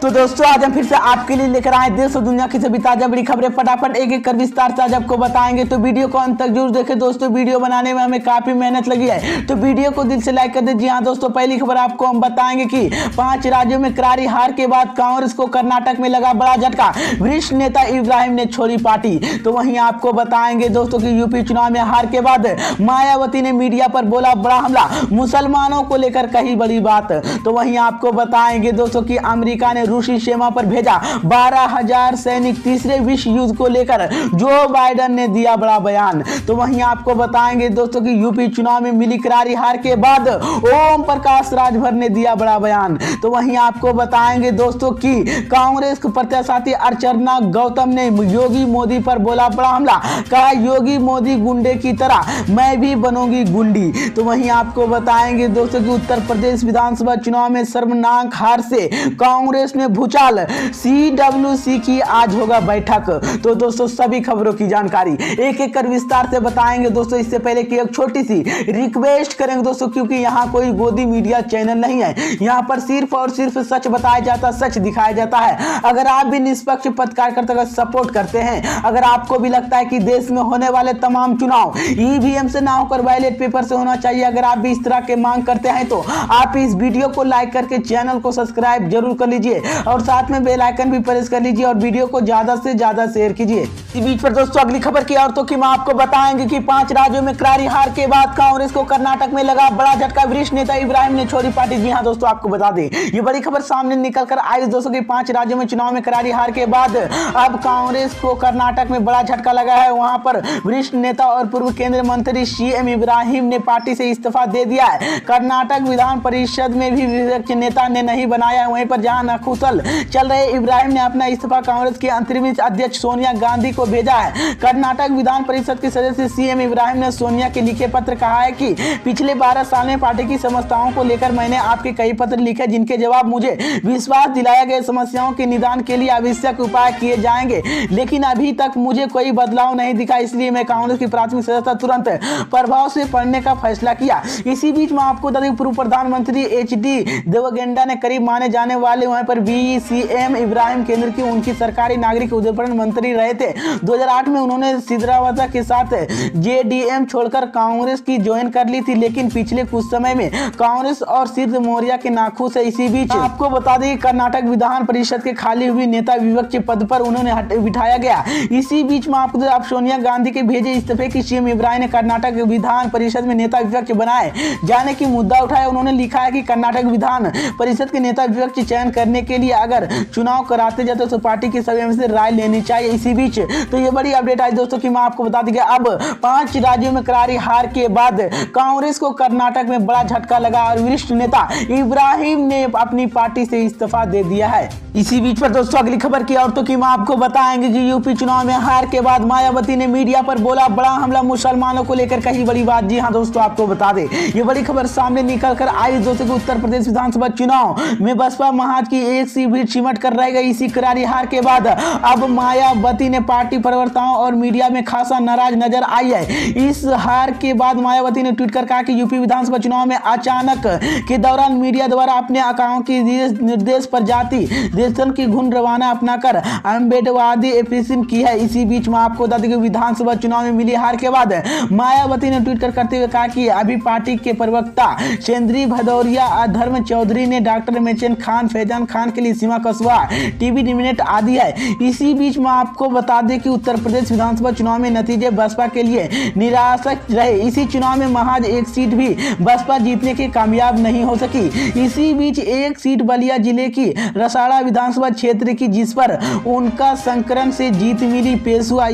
तो दोस्तों आज हम फिर से आपके लिए लेकर आए देश और दुनिया की सभी ताजा बड़ी खबरें फटाफट एक एक कर विस्तार से आज आपको बताएंगे। तो वीडियो को अंत तक जरूर देखें दोस्तों। वीडियो बनाने में हमें काफी मेहनत लगी है, तो वीडियो को दिल से लाइक कर दीजिए। हाँ दोस्तों, पहली खबर आपको हम बताएंगे कि 5 राज्यों में करारी हार के बाद कांग्रेस को कर्नाटक में लगा बड़ा झटका। वरिष्ठ नेता इब्राहिम ने छोड़ी पार्टी। तो वहीं आपको बताएंगे दोस्तों की यूपी चुनाव में हार के बाद मायावती ने मीडिया पर बोला बड़ा हमला, मुसलमानों को लेकर कही बड़ी बात। तो वहीं आपको बताएंगे दोस्तों की अमेरिका ने रूसी सीमा पर भेजा 12,000 सैनिक। तीसरे विश्व युद्ध को लेकर जो बाइडेन ने दिया बड़ा बयान। तो वहीं आपको बताएंगे दोस्तों की यूपी चुनाव में मिली करारी हार के बाद ओम प्रकाश राजभर ने दिया बड़ा बयान। तो वहीं आपको बताएंगे दोस्तों की कांग्रेस के प्रत्याशी अर्चना गौतम ने योगी मोदी पर बोला बड़ा हमला, कहा योगी मोदी गुंडे की तरह मैं भी बनूंगी गुंडी। तो वहीं आपको बताएंगे दोस्तों की उत्तर प्रदेश विधानसभा चुनाव में शर्मनाक हार से कांग्रेस में भूचाल, CWC की आज होगा बैठक। तो दोस्तों सभी खबरों की जानकारी एक एक कर विस्तार से बताएंगे दोस्तों। इससे पहले की एक छोटी सी रिक्वेस्ट करेंगे दोस्तों, क्योंकि यहाँ कोई गोदी मीडिया चैनल नहीं है, यहाँ पर सिर्फ और सिर्फ सच बताया जाता, सच दिखाया जाता है। अगर आप भी निष्पक्ष पत्रकारिता का सपोर्ट करते हैं, अगर आपको भी लगता है कि देश में होने वाले तमाम चुनाव EVM से ना होकर बैलेट पेपर से होना चाहिए, अगर आप भी इस तरह के मांग करते हैं तो आप इस वीडियो को लाइक करके चैनल को सब्सक्राइब जरूर कर लीजिए और साथ में बेल आइकन भी प्रेस कर लीजिए और वीडियो को ज्यादा से ज्यादा शेयर कीजिए। इसी बीच पर दोस्तों अगली खबर की औरतों की मां आपको बताएंगे कि 5 राज्यों में करारी हार के बाद कांग्रेस को कर्नाटक में लगा बड़ा झटका। वरिष्ठ नेता इब्राहिम ने छोड़ी पार्टी। जी हां दोस्तों, आपको बता दें ये बड़ी खबर सामने निकल कर आई दोस्तों की 5 राज्यों में चुनाव में करारी हार के बाद अब कांग्रेस को कर्नाटक में बड़ा झटका लगा है। वहां पर वरिष्ठ नेता और पूर्व केंद्रीय मंत्री CM इब्राहिम ने पार्टी से इस्तीफा दे दिया है। कर्नाटक विधान परिषद में भी विपक्ष नेता ने नहीं बनाया है। वहीं पर जहां नखुसल चल रहे इब्राहिम ने अपना इस्तीफा कांग्रेस की अंतरिम अध्यक्ष सोनिया गांधी को भेजा है। कर्नाटक विधान परिषद के सदस्य CM इब्राहिम ने सोनिया के लिखे पत्र कहा है कि पिछले 12 साल में पार्टी की समस्याओं को लेकर मैंने आपके कई पत्र लिखे, जिनके जवाब मुझे विश्वास दिलाया गया समस्याओं के निदान के लिए आवश्यक उपाय किए जाएंगे, लेकिन अभी तक मुझे कोई बदलाव नहीं दिखा। इसलिए मैं कांग्रेस की प्राथमिक सदस्यता तुरंत प्रभाव से पढ़ने का फैसला किया। इसी बीच में आपको बता दें पूर्व प्रधानमंत्री HD देवेगौड़ा ने करीब माने जाने वाले वहां पर CM इब्राहिम केंद्र की उनकी सरकारी नागरिक उद्यम मंत्री रहे थे। 2008 में उन्होंने सिद्धरामैया के साथ JDM छोड़कर कांग्रेस की ज्वाइन कर ली थी, लेकिन पिछले कुछ समय में कांग्रेस और सिद्धरामैया के नाखुश है। इसी बीच आपको बता दें कर्नाटक विधान परिषद के खाली हुई नेता विपक्ष पद पर उन्होंने बिठाया गया। इसी बीच में आपको अब सोनिया गांधी के भेजे इस्तीफे की CM इब्राहिम ने कर्नाटक विधान परिषद में नेता विपक्ष बनाए जाने की मुद्दा उठाया। उन्होंने लिखा है कि कर्नाटक विधान परिषद के नेता विपक्ष चयन करने के लिए अगर चुनाव कराते जाते तो पार्टी के सभी से राय लेनी चाहिए। इसी बीच तो ये बड़ी अपडेट आई दोस्तों की मैं आपको बता दी अब 5 राज्यों में करारी हार के बाद कांग्रेस को कर्नाटक में बड़ा झटका लगा और वरिष्ठ नेता इब्राहिम ने अपनी पार्टी से इस्तीफा दे दिया है। इसी बीच पर दोस्तों अगली खबर की औरतों की मां आपको बताएंगे कि यूपी चुनाव में हार के बाद मायावती ने मीडिया पर बोला बड़ा हमला, मुसलमानों को लेकर कही बड़ी बात। जी हां दोस्तों, आपको बता दें ये बड़ी खबर सामने निकल कर आई दोस्तों की उत्तर प्रदेश विधानसभा चुनाव में बसपा महाज की एक सी भी सिमट कर रह गई। इसी करारी हार के बाद अब मायावती ने पार्टी प्रवक्ताओं और मीडिया में खासा नाराज नजर आई है। इस हार के बाद मायावती ने ट्वीट कर कहा कि यूपी विधानसभा चुनाव में अचानक के दौरान मीडिया द्वारा अपने आकाओं के निर्देश पर जाति देशन की घुन रवाना अपनाकर अम्बेडवादी एप्रीसिएशन की है। इसी बीच में आपको बता दें कि विधानसभा चुनाव में मिली हार के बाद मायावती ने ट्वीट करते हुए कहा कि अभी पार्टी के प्रवक्ता चंद्री भदौरिया, धर्म चौधरी ने डॉक्टर मेचन खान, फैजान खान के लिए सीमा कस्बा टीवी डिमिनेट आदि है। इसी बीच में आपको बता दें कि उत्तर प्रदेश विधानसभा चुनाव में नतीजे बसपा के लिए निराशक रहे। इसी चुनाव में महज एक सीट भी बसपा जीतने के कामयाब नहीं हो सकी। इसी बीच एक सीट बलिया जिले की रसाड़ा विधानसभा क्षेत्र की, जिस पर उनका संकरण से जीत मिली, पेश हुआ।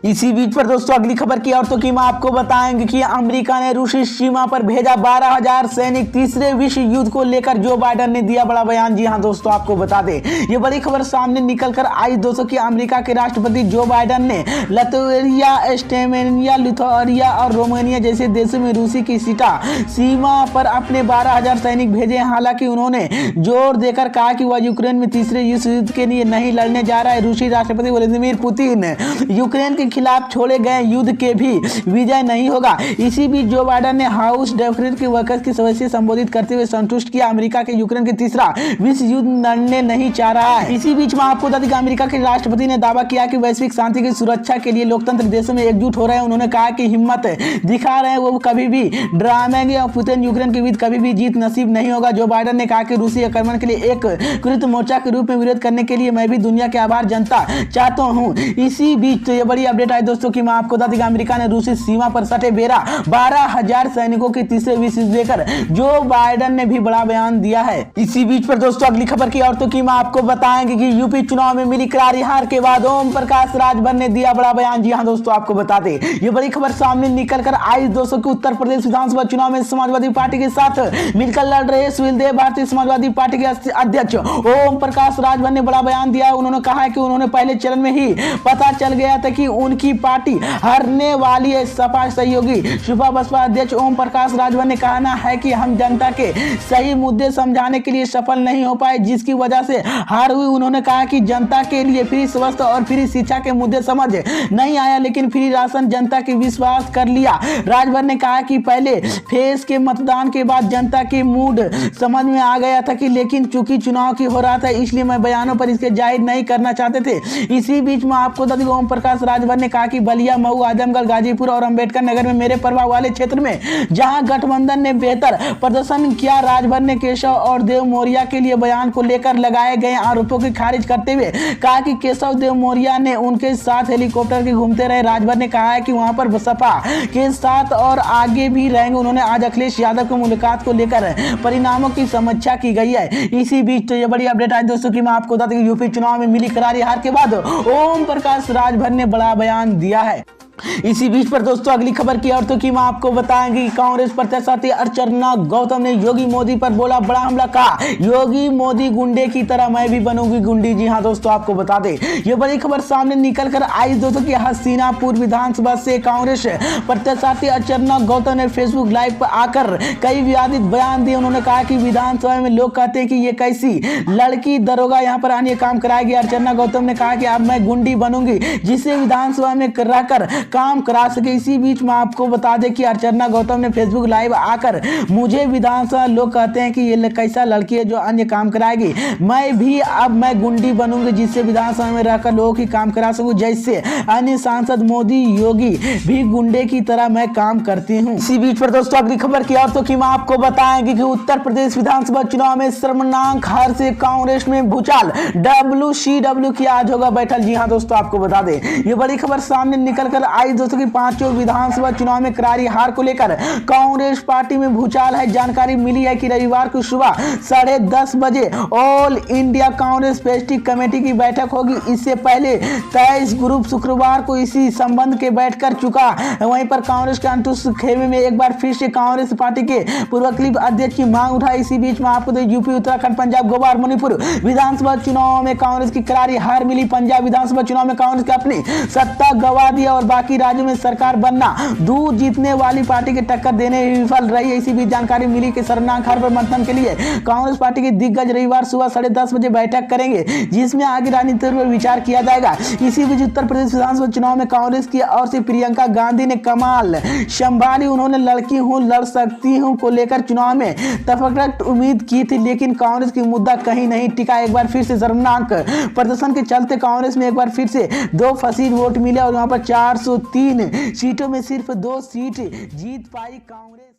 इसी बीच पर दोस्तों अगली खबर की औरतों की मां आपको बताएंगे कि अमेरिका ने रूसी सीमा पर भेजा 12,000 सैनिक। तीसरे विश्व युद्ध को लेकर जो बाइडेन ने दिया बड़ा बयान। जी हां दोस्तों, आपको बता दें ये बड़ी खबर सामने निकल कर आई दोस्तों कि अमेरिका के राष्ट्रपति जो बाइडेन ने लतविया, एस्टोनिया, लिथुआनिया और रोमानिया जैसे देशों में रूसी की सीमा पर अपने 12,000 सैनिक भेजे। हालांकि उन्होंने जोर देकर कहा कि वह यूक्रेन में तीसरे विश्व युद्ध के लिए नहीं लड़ने जा रहा है। रूसी राष्ट्रपति व्लादिमीर पुतिन यूक्रेन के खिलाफ छोड़े गए युद्ध के भी विजय नहीं होगा। इसी बीच जो बाइडेन ने हाउस डेमोक्रेट के वर्कर्स की सदस्य संबोधित करते हुए संतुष्ट किया अमेरिका के यूक्रेन के तीसरा विश्व युद्ध लड़ने नहीं चाह रहा है। इसी बीच में आपको बता दें कि अमेरिका के राष्ट्रपति ने दावा किया कि वैश्विक शांति की सुरक्षा के लिए लोकतंत्र देशों में एकजुट हो रहे हैं। उन्होंने कहा कि हिम्मत दिखा रहे हैं वो कभी भी डराएंगे और पुतिन यूक्रेन के बीच कभी भी जीत नसीब नहीं होगा। जो बाइडेन ने कहा कि रूसी आक्रमण के लिए एक कृत मोर्चा के रूप में विरोध करने के लिए मैं भी दुनिया के आभार जनता चाहता हूं। इसी बीच तो ये बड़ी अपडेट आई दोस्तों कि मैं आपको बता दें कि अमेरिका ने रूसी सीमा पर सटे 12,000 सैनिकों के तीसरे विश्व युद्ध लेकर जो बाइडेन ने भी बड़ा बयान दिया है। इसी बीच पर दोस्तों अगली खबर की और तो कि मैं आपको बताएंगे कि यूपी चुनाव में मिली करारी हार के बाद ओम प्रकाश राजभर ने दिया बड़ा बयान। जी हां दोस्तों आपको बता दें ये बड़ी खबर सामने निकल कर आई दोस्तों कि उत्तर प्रदेश विधानसभा चुनाव में समाजवादी पार्टी के साथ मिलकर लड़ रहे सुशील देव भारतीय समाजवादी पार्टी के अध्यक्ष ओम प्रकाश राजभर ने बड़ा बयान दिया। उन्होंने कहा कि उन्होंने पहले चरण में ही पता चल गया था कि उनकी पार्टी हारने वाली है। सपा सहयोगी सुपा बसपा अध्यक्ष ओम प्रकाश राजभर ने कहना है कि हम जनता के सही मुद्दे समझाने के लिए सफल नहीं हो पाए जिसकी वजह से हार हुई। उन्होंने कहा कि जनता के लिए फ्री स्वास्थ्य और फ्री शिक्षा के मुद्दे समझ नहीं आया लेकिन फ्री राशन जनता के विश्वास कर लिया। राजभर ने कहा कि पहले फेज के मतदान के बाद जनता की मूड समझ में आ गया था कि लेकिन चूंकि चुनाव की हो रहा था इसलिए मैं बयानों पर इसके जाहिर नहीं करना चाहते थे। इसी बीच में आपको बता दें ओम प्रकाश राजभर ने कहा कि बलिया मऊ आजमगढ़ गाजीपुर और अंबेडकर नगर में मेरे प्रभाव वाले क्षेत्र में जहां गठबंधन ने बेहतर प्रदर्शन किया। राजभर ने केशव और देव मौर्य के लिए बयान को लेकर लगाए गए आरोपों की खारिज करते हुए कहा कि केशव देव मौर्य ने उनके साथ हेलीकॉप्टर के घूमते रहे। राजभर ने कहा है कि वहां पर सपा के साथ और आगे भी रहेंगे। उन्होंने आज अखिलेश यादव की मुलाकात को लेकर परिणामों की समीक्षा की गई है। इसी बीच तो ये बड़ी अपडेट आई दोस्तों कि मैं आपको बता दूं कि यूपी चुनाव में मिली करारी हार के बाद ओम प्रकाश राजभर ने बड़ा बयान दिया है। इसी बीच पर दोस्तों अगली खबर की और तो कि मैं आपको बताएंगे कि कांग्रेस प्रत्याशी अर्चना गौतम ने योगी मोदी पर बोला बड़ा हमला। कहा योगी मोदी गुंडे की तरह मैं भी बनूंगी गुंडी। जी हां दोस्तों आपको बता दें ये बड़ी खबर सामने निकल कर आई दोस्तों कि हसीनापुर विधानसभा से कांग्रेस प्रत्याशी अर्चना गौतम ने फेसबुक लाइव पर आकर कई विवादित बयान दिए। उन्होंने कहा कि विधानसभा में लोग कहते हैं कि ये कैसी लड़की दरोगा यहाँ पर आने काम कराएगी। अर्चना गौतम ने कहा कि अब मैं गुंडी बनूंगी जिससे विधानसभा में रहकर काम करा सके। इसी बीच में आपको बता दें कि अर्चना गौतम ने फेसबुक लाइव आकर मुझे विधानसभा लोग कहते हैं कि ये कैसा लड़की है जो अन्य काम कराएगी, मैं भी अब मैं गुंडी बनूंगी जिससे विधानसभा में रहकर लोगों की काम करा सकूं जैसे अन्य सांसद मोदी योगी भी गुंडे की तरह मैं काम करती हूं। इसी बीच पर दोस्तों अगली खबर की और तो कि मैं आपको बताएंगे कि उत्तर प्रदेश विधानसभा चुनाव में शर्मनाक हार से कांग्रेस में भूचाल। WCW की आज होगा बैठक। जी हां दोस्तों आपको बता दें ये बड़ी खबर सामने निकल कर आई दोस्तों की पांचों विधानसभा चुनाव में करारी हार को लेकर कांग्रेस पार्टी में भूचाल है। जानकारी मिली है कि रविवार को सुबह 10:30 बजे all India Congress festive committee की बैठक होगी। इससे पहले 23 ग्रुप शुक्रवार को इसी संबंध के बैठ कर चुका। वहीं पर कांग्रेस के अंतुष खेमे में एक बार फिर से कांग्रेस पार्टी के पूर्व क्लिप अध्यक्ष की मांग उठाई। इसी बीच में आपको यूपी उत्तराखंड पंजाब गोवा और मणिपुर विधानसभा चुनाव में कांग्रेस की करारी हार मिली। पंजाब विधानसभा चुनाव में कांग्रेस की अपनी सत्ता गवा दी और बाकी राज्यों में सरकार बनना दूर जीतने वाली पार्टी की टक्कर देने में विफल रही है। इसी बीच जानकारी मिली कि शर्मनाक हार पर मंथन के लिए कांग्रेस पार्टी के दिग्गज रविवार सुबह 10:30 बजे बैठक करेंगे जिसमें आगे राजनीति पर विचार किया जाएगा। इसी बीच उत्तर प्रदेश विधानसभा चुनाव में कांग्रेस की ओर से प्रियंका गांधी ने कमाल संभाली। उन्होंने लड़की हूं लड़ सकती हूं को लेकर चुनाव में तफकट उम्मीद की थी लेकिन कांग्रेस की मुद्दा कहीं नहीं टिका। एक बार फिर से शर्मनाक प्रदर्शन के चलते कांग्रेस में एक बार फिर से 2 फसील वोट मिले और वहां पर 403 सीटों में सिर्फ 2 सीट जीत पाई कांग्रेस।